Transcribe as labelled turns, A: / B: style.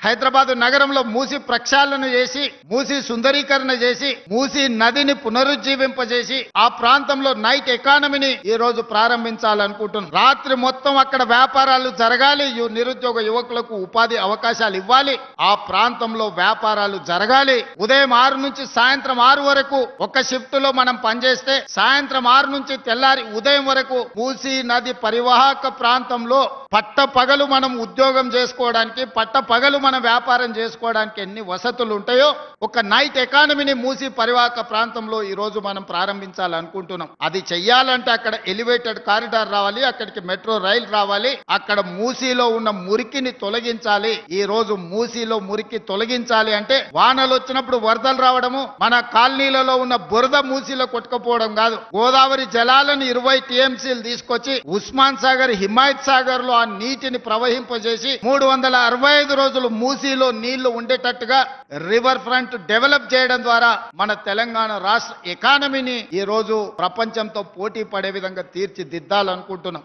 A: హైదరాబాద్ నగరంలో మూసి ప్రక్షాళన చేసి మూసి సుందరీకరణ చేసి మూసి నదిని పునరుజ్జీవింపజేసి ఆ ప్రాంతంలో నైట్ ఎకానమీని ఈ రోజు ప్రారంభించాలనుకుంటున్నాం. రాత్రి మొత్తం అక్కడ వ్యాపారాలు జరగాలి, నిరుద్యోగ యువకులకు ఉపాధి అవకాశాలు ఇవ్వాలి, ఆ ప్రాంతంలో వ్యాపారాలు జరగాలి. ఉదయం 6 నుంచి సాయంత్రం 6 వరకు ఒక షిఫ్ట్ లో మనం పనిచేస్తే సాయంత్రం 6 నుంచి తెల్లారి ఉదయం వరకు మూసీ నది పరివాహక ప్రాంతంలో పట్టపగలు మనం ఉద్యోగం చేసుకోవడానికి, పట్టపగలు మనం వ్యాపారం చేసుకోవడానికి ఎన్ని వసతులు ఉంటాయో ఒక నైట్ ఎకానమీని మూసీ పరివాహక ప్రాంతంలో ఈ రోజు మనం ప్రారంభించాలనుకుంటున్నాం. అది చెయ్యాలంటే అక్కడ ఎలివేటెడ్ కారిడార్ రావాలి, అక్కడికి మెట్రో రైలు రావాలి, అక్కడ మూసీలో ఉన్న మురికిని తొలగించాలి. ఈ రోజు మూసీలో మురికి తొలగించాలి అంటే వానలు వచ్చినప్పుడు వరదలు రావడము, మన కాలనీలలో ఉన్న బురద మూసీలో కొట్టుకుపోవడం కాదు. గోదావరి జలాలను 20 టీఎంసీలు తీసుకొచ్చి ఉస్మాన్ సాగర్, హిమాయత్ సాగర్ లో ఆ నీటిని ప్రవహింపజేసి 365 రోజులు మూసీలో నీళ్లు ఉండేటట్టుగా రివర్ ఫ్రంట్ డెవలప్ చేయడం ద్వారా మన తెలంగాణ రాష్ట్ర ఎకానమీని ఈ రోజు ప్రపంచంతో పోటీ పడే విధంగా తీర్చిదిద్దాలనుకుంటున్నాం.